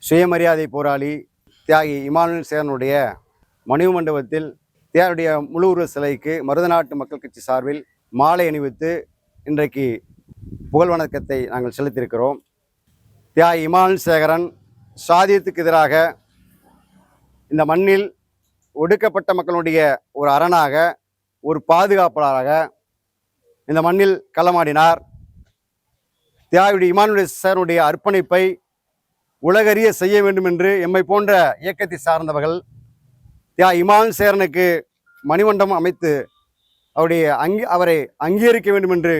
சுயமரியாதை போராளி தியாகி இமானுவேல் சேகரனுடைய மணிவு மண்டபத்தில் தியாகியுடைய முழு உருவ சிலைக்கு மருதநாட்டு மக்கள் கட்சி சார்பில் மாலை அணிவித்து இன்றைக்கு புகழ் வணக்கத்தை நாங்கள் செலுத்தியிருக்கிறோம். தியாகி இமானுவேல் சேகரன் சாதியத்துக்கு எதிராக இந்த மண்ணில் ஒடுக்கப்பட்ட மக்களுடைய ஒரு அரணாக, ஒரு பாதுகாப்பாளராக இந்த மண்ணில் களமாடினார். தியாகியுடைய இமானுவேல் சேகரனுடைய அர்ப்பணிப்பை உலகறிய செய்ய வேண்டும் என்று எம்மை போன்ற இயக்கத்தை சார்ந்தவர்கள் தியாகி இமானுவேல் சேகரனுக்கு மணிமண்டபம் அமைத்து அவரை அங்கீகரிக்க வேண்டும் என்று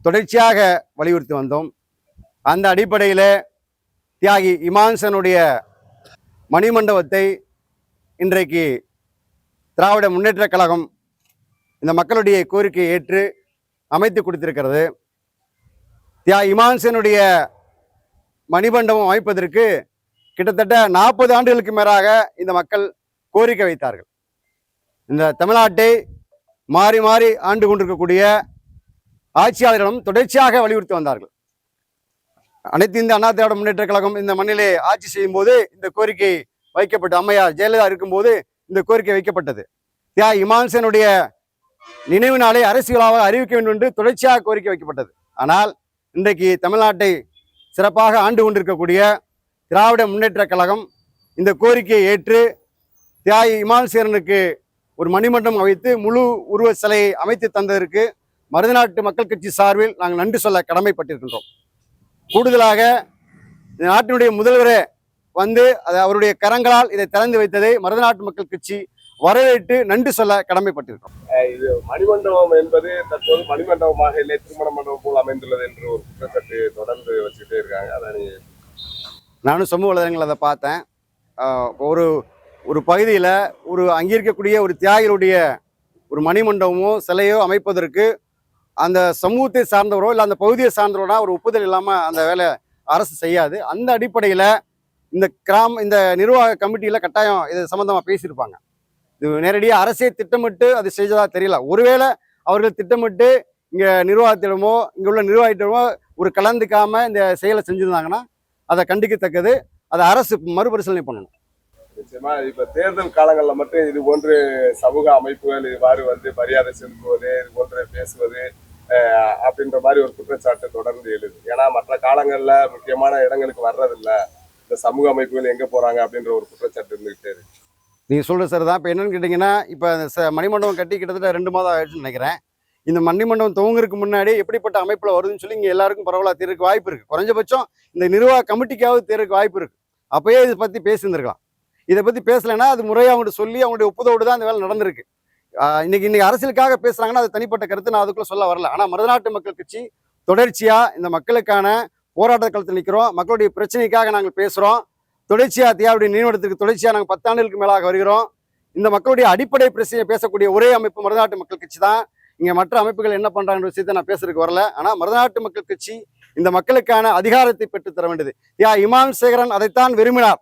தொடர்ச்சியாக வலியுறுத்தி வந்தோம். அந்த அடிப்படையில் தியாகி இமானுவேல் சேகரனுடைய மணிமண்டபத்தை இன்றைக்கு திராவிட முன்னேற்றக் கழகம் இந்த மக்களுடைய கோரிக்கையை ஏற்று அமைத்து கொடுத்திருக்கிறது. தியாகி இமானுவேல் சேகரனுடைய மணிமண்டபம் அமைப்பதற்கு கிட்டத்தட்ட 40 ஆண்டுகளுக்கு மேலாக இந்த மக்கள் கோரிக்கை வைத்தார்கள். இந்த தமிழ்நாட்டை மாறி மாறி ஆண்டு கொண்டிருக்கக்கூடிய ஆட்சியாளர்களும் தொடர்ச்சியாக வலியுறுத்தி வந்தார்கள். அனைத்து இந்திய அண்ணா திராவிட முன்னேற்ற கழகம் இந்த மண்ணிலே ஆட்சி செய்யும் போது இந்த கோரிக்கை வைக்கப்பட்டு, அம்மையார் ஜெயலலிதா இருக்கும்போது இந்த கோரிக்கை வைக்கப்பட்டது. தியாகி இமானுவேல் சேகரனுடைய நினைவு நாளை அரசியலாக அறிவிக்க வேண்டும் என்று தொடர்ச்சியாக கோரிக்கை வைக்கப்பட்டது. ஆனால் இன்றைக்கு தமிழ்நாட்டை சிறப்பாக ஆண்டு கொண்டிருக்கக்கூடிய திராவிட முன்னேற்ற கழகம் இந்த கோரிக்கையை ஏற்று தியாகி இமானுவேல் சேகரனுக்கு ஒரு மணிமண்டபம் அமைத்து முழு உருவ சிலையை அமைத்து தந்ததற்கு மருதநாட்டு மக்கள் கட்சி சார்பில் நாங்கள் நன்றி சொல்ல கடமைப்பட்டிருக்கின்றோம். கூடுதலாக இந்த நாட்டினுடைய முதல்வரே வந்து அவருடைய கரங்களால் இதை திறந்து வைத்ததை மருதநாட்டு மக்கள் கட்சி வரவேற்று நன்றி சொல்ல கடமைப்பட்டிருக்கிறோம். இது மணிமண்டபம் என்பது தற்போது மணிமண்டபமாக இல்லை, திருமண மண்டபம் போல் அமைந்துள்ளது என்று ஒரு குற்றச்சாட்டு தொடர்ந்து வச்சுக்கிட்டே இருக்காங்க. அதான் நானும் சமூக வலைதளங்கள் அதை பார்த்தேன். ஒரு பகுதியில் ஒரு அங்கீகரிக்கக்கூடிய ஒரு தியாகிகளுடைய ஒரு மணிமண்டபமோ சிலையோ அமைப்பதற்கு அந்த சமூகத்தை சார்ந்தவரோ இல்லை அந்த பகுதியை சார்ந்தவரோனா ஒரு ஒப்புதல் இல்லாமல் அந்த வேலை அரசு செய்யாது. அந்த அடிப்படையில் இந்த நிர்வாக கமிட்டியில் கட்டாயம் இது சம்மந்தமாக பேசியிருப்பாங்க. இது நேரடியாக அரசே திட்டமிட்டு அது செஞ்சதா தெரியல. ஒருவேளை அவர்கள் திட்டமிட்டு இங்கே நிர்வாகத்திடமோ இங்கே உள்ள நிர்வாகத்திடமோ ஒரு கலந்துக்காமல் இந்த செயலை செஞ்சுருந்தாங்கன்னா அதை கண்டிக்கத்தக்கது. அதை அரசு மறுபரிசீலனை பண்ணணும். நிச்சயமா இப்ப தேர்தல் காலங்களில் மட்டும் இது போன்று சமூக அமைப்புகள் இவ்வாறு வந்து மரியாதை செலுத்துவது, இது போன்று பேசுவது அப்படின்ற மாதிரி ஒரு குற்றச்சாட்டு தொடர்ந்து எழுது. ஏன்னா மற்ற காலங்களில் முக்கியமான இடங்களுக்கு வர்றதில்லை, இந்த சமூக அமைப்புகள் எங்கே போகிறாங்க அப்படின்ற ஒரு குற்றச்சாட்டு இருந்துகிட்டே இருக்கு. நீங்கள் சொல்கிறது சார் தான். இப்போ என்னென்னு கேட்டிங்கன்னா, இப்போ மணிமண்டபம் கட்டி கிட்டத்தட்ட 2 மாதம் ஆயிடுச்சுன்னு நினைக்கிறேன். இந்த மணிமண்டபம் துவங்குறதுக்கு முன்னாடி எப்படிப்பட்ட அமைப்பில் வருதுன்னு சொல்லி இங்கே எல்லாருக்கும் பரவலாக தெரியறதுக்கு வாய்ப்பு இருக்குது. குறைஞ்சபட்சம் இந்த நிர்வாக கமிட்டிக்காவது தெரியறதுக்கு வாய்ப்பு இருக்குது. அப்போயே இதை பற்றி பேசியிருந்துருக்கலாம். இதை பற்றி பேசலைன்னா அது முறையாக அவங்கள்ட்ட சொல்லி அவங்களுடைய ஒப்புதலோடு தான் இந்த வேலை நடந்திருக்கு. இன்னைக்கு அரசியலுக்காக பேசுகிறாங்கன்னா அது தனிப்பட்ட கருத்து, நான் அதுக்குள்ளே சொல்ல வரல. ஆனால் மருதநாட்டு மக்கள் கட்சி தொடர்ச்சியாக இந்த மக்களுக்கான போராட்ட களத்தில் நிற்கிறோம். மக்களுடைய பிரச்சனைக்காக நாங்கள் பேசுகிறோம். தொடர்ச்சியாக தியாகியுடைய நினைவிடத்துக்கு தொடர்ச்சியாக நாங்கள் 10 ஆண்டுகளுக்கு மேலாக வருகிறோம். இந்த மக்களுடைய அடிப்படை பிரச்சனையை பேசக்கூடிய ஒரே அமைப்பு மருதநாட்டு மக்கள் கட்சி தான். இங்கே மற்ற அமைப்புகள் என்ன பண்ணுறாங்கன்ற விஷயத்தை நான் பேசுறதுக்கு வரல. ஆனால் மருதநாட்டு மக்கள் கட்சி இந்த மக்களுக்கான அதிகாரத்தை பெற்று தர வேண்டியது. இமானுவேல் சேகரன் அதைத்தான் விரும்பினார்.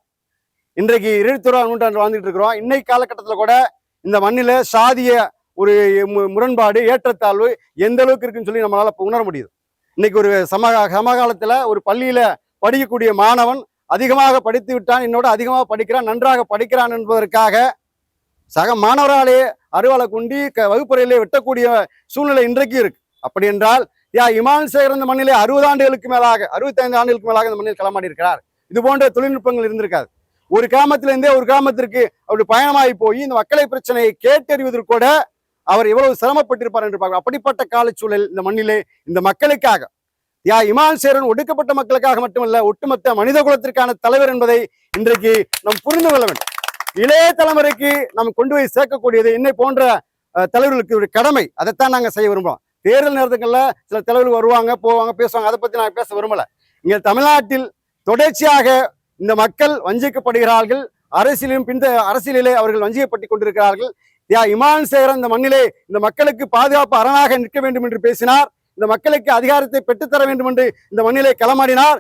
இன்றைக்கு 21ஆம் நூற்றாண்டு வாழ்ந்துட்டு இருக்கிறோம். இன்னைக்கு காலகட்டத்தில் கூட இந்த மண்ணில் சாதிய ஒரு முரண்பாடு, ஏற்றத்தாழ்வு எந்த அளவுக்கு இருக்குன்னு சொல்லி நம்மளால உணர முடியுது. இன்னைக்கு ஒரு சமகாலத்தில் ஒரு பள்ளியில படிக்கக்கூடிய மாணவன் அதிகமாக படித்து விட்டான், என்னோட அதிகமாக படிக்கிறான், நன்றாக படிக்கிறான் என்பதற்காக சக மாணவராலே அருவாளை கொண்டு வகுப்பறையிலே வெட்டக்கூடிய சூழ்நிலை இன்றைக்கு இருக்கு. அப்படி என்றால் இமானுவேல் சேகரன் இந்த மண்ணிலே 60 ஆண்டுகளுக்கு மேலாக 65 ஆண்டுகளுக்கு மேலாக இந்த மண்ணில் களமாடி இருக்கிறார். இது போன்ற தொழில்நுட்பங்கள் இருந்திருக்காது. ஒரு கிராமத்திலிருந்தே ஒரு கிராமத்திற்கு அவருடைய பயணமாகி போய் இந்த மக்களை பிரச்சனையை கேட்டறிவதற்கு கூட அவர் எவ்வளவு சிரமப்பட்டிருப்பார் என்று பார்க்க. அப்படிப்பட்ட காலச்சூழல் இந்த மண்ணிலே இந்த மக்களுக்காக இமானுவேல் சேகரன் ஒடுக்கப்பட்ட மக்களுக்காக மட்டுமல்ல, ஒட்டுமொத்த மனித குலத்திற்கான தலைவர் என்பதை இன்றைக்கு நாம் புரிந்து கொள்ள வேண்டும். இளைய தலைமுறைக்கு நாம் கொண்டு போய் சேர்க்கக்கூடியது என்னை போன்ற தலைவர்களுக்கு ஒரு கடமை. அதைத்தான் நாங்கள் செய்ய விரும்புகிறோம். தேர்தல் நேரத்துகளில் சில தலைவர்கள் வருவாங்க, போவாங்க, பேசுவாங்க. அதை பற்றி நான் பேச விரும்பல. இங்கே தமிழ்நாட்டில் தொடர்ச்சியாக இந்த மக்கள் வஞ்சிக்கப்படுகிறார்கள். அரசியலிலே அவர்கள் வஞ்சிக்கப்பட்டு கொண்டிருக்கிறார்கள். இமானுவேல் சேகரன் இந்த மண்ணிலே இந்த மக்களுக்கு பாதுகாப்பு அரணாக நிற்க வேண்டும் என்று பேசினார். இந்த மக்களுக்கு அதிகாரத்தை பெற்றுத்தர வேண்டும் என்று இந்த மண்ணிலே களமாடினார்.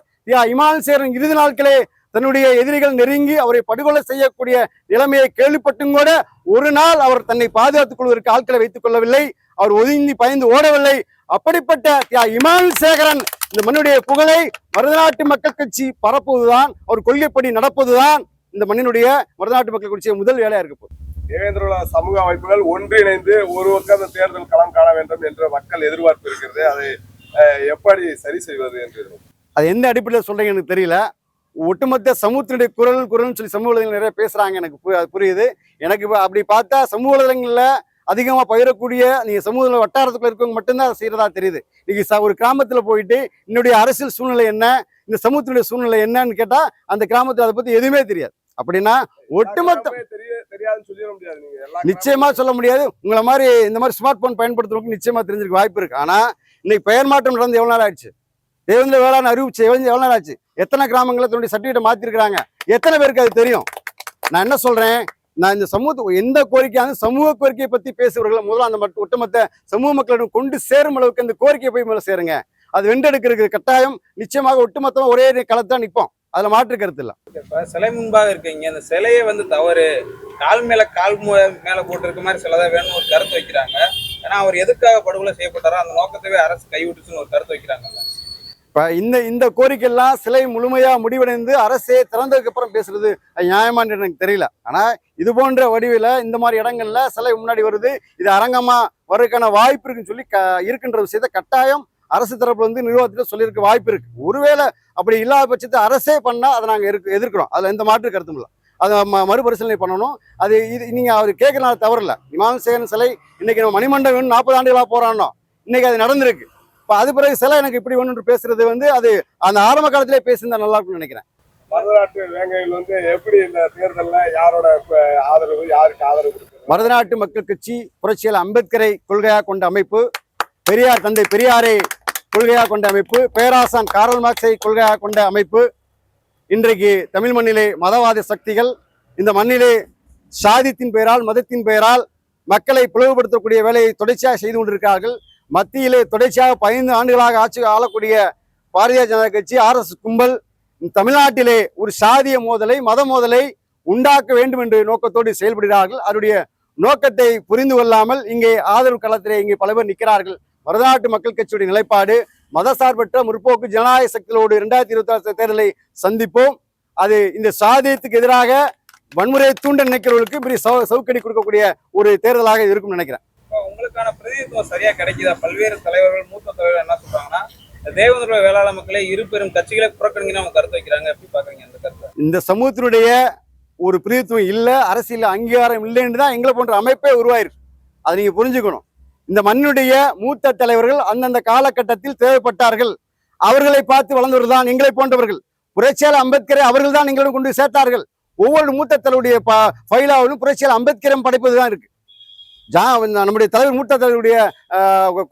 இமானுவேல் சேகரன் இறுதி நாட்களே தன்னுடைய எதிரிகள் நெருங்கி அவரை படுகொலை செய்யக்கூடிய நிலைமையை கேள்விப்பட்டும் கூட ஒரு நாள் அவர் தன்னை பாதுகாத்துக் கொள்வதற்கு ஆட்களை வைத்துக் கொள்ளவில்லை. அவர் ஒதுங்கி பயந்து ஓடவில்லை. அப்படிப்பட்ட இமானுவேல் சேகரன் இந்த மண்ணுடைய புகழை மருதநாட்டு மக்கள் கட்சி பரப்புவதுதான், அவர் கொள்கைப்படி நடப்பதுதான் இந்த மண்ணினுடைய மருதநாட்டு மக்கள் கட்சிய முதல் வேலையா இருக்க போகுது. தேவேந்திர சமூக அமைப்புகள் ஒன்றிணைந்து ஒரு பக்கம் தேர்தல் களம் காண வேண்டும் என்ற மக்கள் எதிர்பார்ப்பு இருக்கிறது. அதை எப்படி சரி செய்வது என்று அது எந்த அடிப்படையில் சொல்றீங்க எனக்கு தெரியல. ஒட்டுமொத்த சமூகத்தினுடைய குரல்னு சொல்லி சமூக வலைதளங்கள் நிறைய பேசுறாங்க, எனக்கு அது புரியுது. எனக்கு அப்படி பார்த்தா சமூக வலைதளங்கள்ல அதிகமா பயிரக்கூடிய நீங்க சமூக வட்டாரத்துக்குள்ள இருக்கவங்க மட்டும்தான் அதை செய்யறதா தெரியுது. நீங்க ஒரு கிராமத்துல போயிட்டு என்னுடைய அரசியல் சூழ்நிலை என்ன, இந்த சமூகத்தினுடைய சூழ்நிலை என்னன்னு கேட்டா அந்த கிராமத்துல அதை பத்தி எதுவுமே தெரியாது. அப்படின்னா ஒட்டுமொத்த நிச்சயமா சொல்ல முடியாது. உங்களை மாதிரி இந்த மாதிரி ஸ்மார்ட் போன் பயன்படுத்துறவங்க நிச்சயமா தெரிஞ்சிருக்க வாய்ப்பு இருக்கு. ஆனா இன்னைக்கு பெயர் மாற்றம் நடந்து எவ்வளவு நாள் ஆயிடுச்சு, தேவேந்திர வேளாண் அறிவிச்சு எவ்வளவு நாள் ஆச்சு, எத்தனை கிராமங்களை தன்னுடைய சர்டிஃபிகேட்டை மாத்திருக்கிறாங்க, எத்தனை பேருக்கு அது தெரியும்? நான் என்ன சொல்றேன், நான் இந்த சமூகத்துக்கு எந்த கோரிக்கையாவது சமூக கோரிக்கையை பத்தி பேசுறவர்களை முதல்ல அந்த ஒட்டுமொத்த சமூக மக்களிடம் கொண்டு சேரும் அளவுக்கு அந்த கோரிக்கையை போய் முதல்ல சேருங்க. அது வென்றெடுக்கிறது கட்டாயம் நிச்சயமாக ஒட்டுமொத்தமா ஒரே களத்தான் நிற்போம், அதுல மாற்று கருத்து இல்ல. இப்ப சிலை முன்பாக இருக்கீங்க, அந்த சிலையை தவறு, கால் மேல போட்டு இருக்க மாதிரி சிலதான் வேணும்னு ஒரு கருத்து வைக்கிறாங்க. ஏன்னா அவர் எதுக்காக படுகொலை செய்யப்பட்டாரோ அந்த நோக்கத்தவே அரசு கைவிட்டுச்சுன்னு ஒரு கருத்து வைக்கிறாங்கல்ல. இப்ப இந்த கோரிக்கை எல்லாம் சிலை முழுமையா முடிவடைந்து அரசே திறந்ததுக்கு அப்புறம் பேசுறது நியாயமான்னு எனக்கு தெரியல. ஆனா இது போன்ற வடிவில இந்த மாதிரி இடங்கள்ல சிலை முன்னாடி வருது, இது அரங்கமா வர்றதுக்கான வாய்ப்பு இருக்குன்னு சொல்லி இருக்கின்ற விஷயத்த கட்டாயம் அரசு தரப்புல நிர்வாகத்துல சொல்லியிருக்க வாய்ப்பு இருக்கு. ஒருவேளை அப்படி இல்லாத பட்சத்தை அரசே பண்ணா அதை நாங்க எதிர்க்கிறோம், அதுல எந்த மாற்று கருத்தும் இல்லை. அதை மறுபரிசீலனை பண்ணணும். அது இது நீங்க அவர் கேட்கறதுனால தவறில்ல. விமான சேகரன் சிலை இன்னைக்கு நம்ம மணிமண்டபம் 40 ஆண்டுகளா போராடணும், இன்னைக்கு அது நடந்திருக்கு. இப்போ அது பிறகு சிலை எனக்கு இப்படி ஒன்று பேசுறது அது அந்த ஆரம்ப காலத்திலே பேசியிருந்தா நல்லா இருக்கும்னு நினைக்கிறேன். மருதநாட்டு வேங்கையில் எப்படி இந்த தேர்தலில் யாரோட ஆதரவு, யாருக்கு ஆதரவு இருக்கு? மருதநாட்டு மக்கள் கட்சி புரட்சியாளர் அம்பேத்கரை கொள்கையாக கொண்ட அமைப்பு, பெரியார் தந்தை பெரியாரை கொள்கையாக கொண்ட அமைப்பு, பேராசான் காரல் மார்க்ஸை கொள்கையாக கொண்ட அமைப்பு. இன்றைக்கு தமிழ் மண்ணிலே மதவாத சக்திகள் இந்த மண்ணிலே சாதித்தின் பெயரால் மதத்தின் பெயரால் மக்களை பிளவுபடுத்தக்கூடிய வேலையை தொடர்ச்சியாக செய்து கொண்டிருக்கிறார்கள். மத்தியிலே தொடர்ச்சியாக 15 ஆண்டுகளாக ஆட்சி ஆளக்கூடிய பாரதிய ஜனதா கட்சி, RS கும்பல் தமிழ்நாட்டிலே ஒரு சாதிய மோதலை, மத மோதலை உண்டாக்க வேண்டும் என்ற நோக்கத்தோடு செயல்படுகிறார்கள். அதனுடைய நோக்கத்தை புரிந்து கொள்ளாமல் இங்கே ஆதரவு களத்திலே இங்கே பல பேர் நிற்கிறார்கள். மருதநாட்டு மக்கள் கட்சியுடைய நிலைப்பாடு மதசார்பற்ற முற்போக்கு ஜனநாயக சக்திகளோடு 2026 தேர்தலை சந்திப்போம். அது இந்த சாதியத்துக்கு எதிராக வன்முறையை தூண்ட நினைக்கிறவர்களுக்கு பெரிய சவுக்கடி கொடுக்கக்கூடிய ஒரு தேர்தலாக இருக்கும்னு நினைக்கிறேன். உங்களுக்கான பிரதிநிதித்துவம் சரியா கிடைக்குதா? பல்வேறு தலைவர்கள், மூத்த தலைவர்கள் என்ன சொல்றாங்கன்னா, தேவேந்திர வேளாளர் மக்களே இரு பெரும் கட்சிகளை புறக்கணிங்கன்னு அவங்க கருத்து வைக்கிறாங்க. எப்படி பாக்குறீங்க அந்த கருத்தை? இந்த சமூகத்தினுடைய ஒரு பிரதிநிதித்துவம் இல்ல, அரசியல் அங்கீகாரம் இல்லைன்னு தான் எங்களை போன்ற அமைப்பே உருவாயிருக்கு. அதை நீங்க புரிஞ்சுக்கணும். இந்த மண்ணுடைய மூத்த தலைவர்கள் அந்தந்த காலகட்டத்தில் தேவைப்பட்டார்கள். அவர்களை பார்த்து வளர்ந்தவர்கள் தான் எங்களை போன்றவர்கள். புரட்சியாளர் அம்பேத்கரை அவர்கள் தான் எங்களிடம் கொண்டு சேர்த்தார்கள். ஒவ்வொரு மூத்த தலைவருடைய ஃபைலாவிலும் புரட்சியாளர் அம்பேத்கரம் படைப்பதுதான் இருக்கு. நம்முடைய தலைவர் மூத்த தலைவருடைய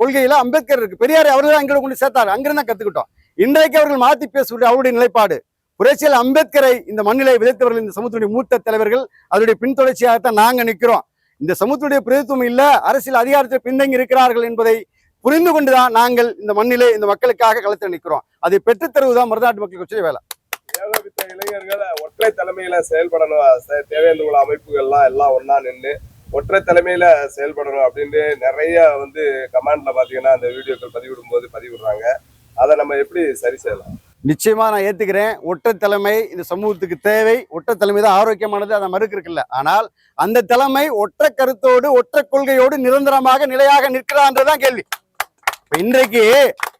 கொள்கையில அம்பேத்கர் இருக்கு, பெரியாரை அவர்கள் தான் எங்களை கொண்டு சேர்த்தாரு. அங்கிருந்தா கத்துக்கிட்டோம். இன்றைக்கு அவர்கள் மாற்றி பேசக்கூடிய அவருடைய நிலைப்பாடு, புரட்சியாளர் அம்பேத்கரை இந்த மண்ணிலை விதைத்தவர்கள் இந்த சமூகத்துடைய மூத்த தலைவர்கள், அதனுடைய பின்தொடர்ச்சியாகத்தான் நாங்க நிற்கிறோம். இந்த சமூகத்துடைய பிரதித்துவம் இல்ல, அரசியல் அதிகாரத்தை பின்தங்கி இருக்கிறார்கள் என்பதை புரிந்து கொண்டுதான் நாங்கள் இந்த மண்ணிலே இந்த மக்களுக்காக களத்தில் நிற்கிறோம். அதை பெற்றுத் தருவதுதான் மருதநாட்டு மக்கள் கட்சி வேலை. ஏகோபித்த இளைஞர்கள் ஒற்றை தலைமையில செயல்படணும், தேவேந்திர அமைப்புகள்லாம் எல்லாம் ஒன்னா நின்று ஒற்றை தலைமையில செயல்படணும் அப்படின்னு நிறைய கமெண்ட்ல பாத்தீங்கன்னா அந்த வீடியோக்கள் பதிவிடும் போது பதிவிடுறாங்க. அதை நம்ம எப்படி சரி செய்யலாம்? நிச்சயமா நான் ஏத்துக்கிறேன். ஒற்றை தலைமை இந்த சமூகத்துக்கு தேவை. ஒற்றை தலைமை தான் ஆரோக்கியமானது, அதை மறுக்கிறதுல. ஆனால் அந்த தலைமை ஒற்றை கருத்தோடு ஒற்றை கொள்கையோடு நிரந்தரமாக நிலையாக நிற்கிறான்றதுதான் கேள்வி. இன்றைக்கு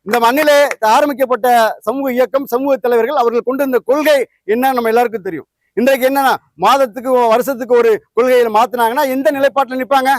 இந்த மண்ணிலே ஆரம்பிக்கப்பட்ட சமூக இயக்கம், சமூக தலைவர்கள் அவர்கள் கொண்டு வந்த கொள்கை என்ன நம்ம எல்லாருக்கும் தெரியும். இன்றைக்கு என்னன்னா மாதத்துக்கு வருஷத்துக்கு ஒரு கொள்கையில மாத்தினாங்கன்னா எந்த நிலைப்பாட்டில் நிற்பாங்க?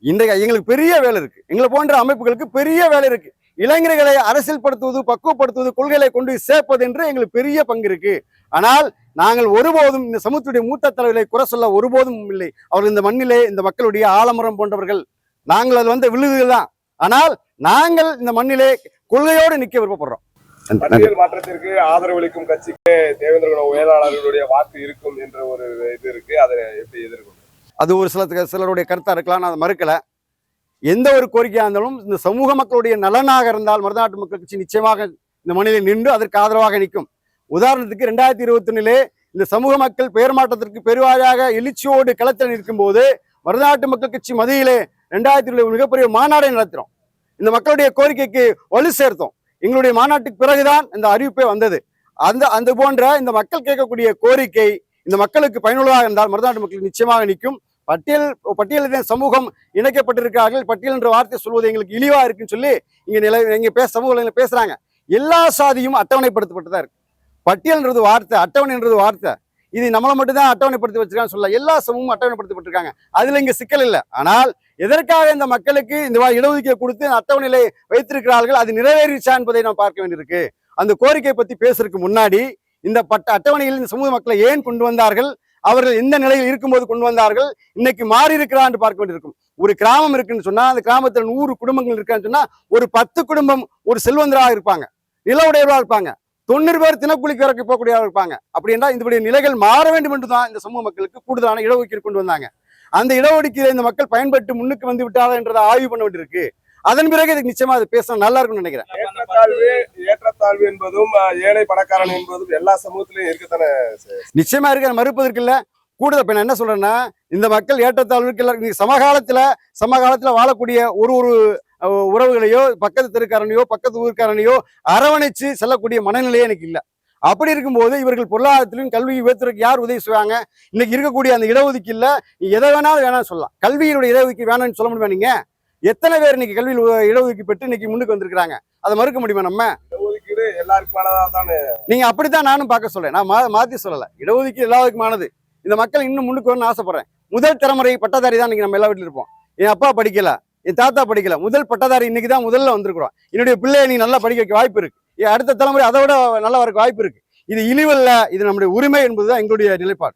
இன்றைக்கு எங்களுக்கு பெரிய வேலை இருக்கு, எங்களை போன்ற அமைப்புகளுக்கு பெரிய வேலை இருக்கு. இளைஞர்களை அரசியல் படுத்துவது, பக்குவப்படுத்துவது, கொள்கைகளை கொண்டு சேர்ப்பது என்று எங்களுக்கு பெரிய பங்கு இருக்கு. ஆனால் நாங்கள் ஒருபோதும் இந்த சமூகத்துடைய மூத்த தலைவர்களை குறை சொல்ல ஒருபோதும் இல்லை. அவர்கள் இந்த மண்ணிலே இந்த மக்களுடைய ஆலமரம் போன்றவர்கள். நாங்கள் அது விழுதுகள் தான். ஆனால் நாங்கள் இந்த மண்ணிலே கொள்கையோடு நிற்க விருப்பப்படுறோம். பட்டியல் மாற்றத்திற்கு ஆதரவளிக்கும் கட்சிக்கு தேவேந்திர வேளாளர்களுடைய வாக்கு இருக்கும் என்ற ஒரு இது இருக்கு. அதை எப்படி எதிர்கொள்ளும்? அது ஒரு சிலருடைய கருத்தா இருக்கலாம், நான் அதை மறுக்கல. எந்த ஒரு கோரிக்கையா இருந்தாலும் இந்த சமூக மக்களுடைய நலனாக இருந்தால் மருதநாட்டு மக்கள் கட்சி நிச்சயமாக இந்த மண்ணிலே நின்று அதற்கு ஆதரவாக நிற்கும். உதாரணத்துக்கு 2021 இந்த சமூக மக்கள் பெயர் மாற்றத்திற்கு பெருவாரியாக எழுச்சியோடு களத்தில் நிற்கும் போது மருதநாட்டு மக்கள் கட்சி மத்தியிலே 2020 மிகப்பெரிய மாநாடை நடத்தினோம். இந்த மக்களுடைய கோரிக்கைக்கு வலு சேர்த்தோம். எங்களுடைய மாநாட்டுக்கு பிறகுதான் இந்த அறிவிப்பே வந்தது. அந்த போன்ற இந்த மக்கள் கேட்கக்கூடிய கோரிக்கை இந்த மக்களுக்கு பயனுள்ளதாக இருந்தால் மருதநாட்டு மக்களுக்கு நிச்சயமாக நிற்கும். பட்டியலின் சமூகம் இணைக்கப்பட்டிருக்கிறார்கள். பட்டியல் என்ற வார்த்தை சொல்வது எங்களுக்கு இழிவா இருக்குன்னு சொல்லி இங்க சமூகங்கள் பேசுறாங்க. எல்லா சாதியும் அட்டவணைப்படுத்தப்பட்டதா இருக்கு. பட்டியல்ன்றது வார்த்தை, அட்டவணைன்றது வார்த்தை. இது நம்மளை மட்டும்தான் அட்டவணைப்படுத்தி வச்சிருக்கான்னு சொல்லலாம். எல்லா சமூகமும் அட்டவணைப்படுத்தப்பட்டிருக்காங்க. அதுல இங்க சிக்கல் இல்லை. ஆனால் எதற்காக இந்த மக்களுக்கு இந்த இடஒதுக்கீடு கொடுத்து அட்டவணையில வைத்திருக்கிறார்கள், அது நிறைவேறிச்சா என்பதை நாம் பார்க்க வேண்டியிருக்கு. அந்த கோரிக்கை பத்தி பேசுறதுக்கு முன்னாடி இந்த அட்டவணையில் இந்த சமூக மக்களை ஏன் கொண்டு வந்தார்கள், அவர்கள் எந்த நிலையில் இருக்கும்போது கொண்டு வந்தார்கள், இன்னைக்கு மாறி இருக்கிறான்னு பார்க்க வேண்டியிருக்கும். ஒரு கிராமம் இருக்குன்னு சொன்னா அந்த கிராமத்தில் 100 குடும்பங்கள் இருக்கான்னு சொன்னா ஒரு 10 குடும்பம் ஒரு செல்வந்தராக இருப்பாங்க, நில உடையவராக இருப்பாங்க, 90 பேர் தினக்கூலிக்கு வரைக்கும் போகக்கூடியவர்கள் இருப்பாங்க. அப்படி என்றால் இந்த நிலைகள் மாற வேண்டும் என்று தான் இந்த சமூக மக்களுக்கு கூடுதலான இடஒதுக்கீடு கொண்டு வந்தாங்க. அந்த இடஒதுக்கீடு இந்த மக்கள் பயன்பட்டு முன்னுக்கு வந்து விட்டார்கள் என்றதை ஆய்வு பண்ண வேண்டியிருக்கு. அதன் பிறகு இதுக்கு நிச்சயமா அது பேச நல்லா இருக்கும்னு நினைக்கிறேன். ஏற்றத்தாழ்வு என்பதும் ஏழை பணக்காரன் என்பதும் எல்லா சமூகத்திலையும் இருக்கத்தானே நிச்சயமா இருக்க, மறுப்பதற்கு இல்ல. கூடுதல் இப்ப நான் என்ன சொல்றேன்னா, இந்த மக்கள் ஏற்றத்தாழ்வுக்கு சமகாலத்துல வாழக்கூடிய ஒரு உறவுகளையோ பக்கத்து தெருக்காரனையோ பக்கத்து ஊருக்காரனையோ அரவணைச்சு செல்லக்கூடிய மனநிலையே எனக்கு இல்லை. அப்படி இருக்கும்போது இவர்கள் பொருளாதாரத்திலும் கல்வி உயர்த்துறதுக்கு யார் உதவி செய்வாங்க? இன்னைக்கு இருக்கக்கூடிய அந்த இடஒதுக்கீடுல எதை வேணாலும் வேணாம்னு சொல்லலாம். கல்வியினுடைய இடஒதுக்கீடு வேணாம்னு சொல்ல முடியுமா? நீங்க எத்தனை பேர் இன்னைக்கு கல்வியில் இடஒதுக்கீடு பெற்று இன்னைக்கு முன்னுக்கு வந்திருக்காங்க? அதை மறுக்க முடியுமா? நம்ம இடஒதுக்கீடு எல்லாருக்குமானதானே? நீங்க அப்படித்தான் நானும் பார்க்க சொல்றேன். நான் மாத்தி சொல்லல. இடஒதுக்கீடு எல்லாருக்குமானது. இந்த மக்கள் இன்னும் முன்னுக்கு வரணும்னு ஆசைப்படுறேன். முதல் தலைமுறை பட்டதாரி தான் இன்னைக்கு நம்ம எல்லா வீட்டில் இருப்போம். என் அப்பா படிக்கல, என் தாத்தா படிக்கல, முதல் பட்டதாரி இன்னைக்கு தான் முதல்ல வந்திருக்கிறோம். என்னுடைய பிள்ளைய நீ நல்லா படிக்க வைக்க வாய்ப்பு இருக்கு. அடுத்த தலைமுறை அதை விட நல்லா வரக்கு வாய்ப்பு இருக்கு. இது இழிவல்ல, இது நம்முடைய உரிமை என்பதுதான் எங்களுடைய நிலைப்பாடு.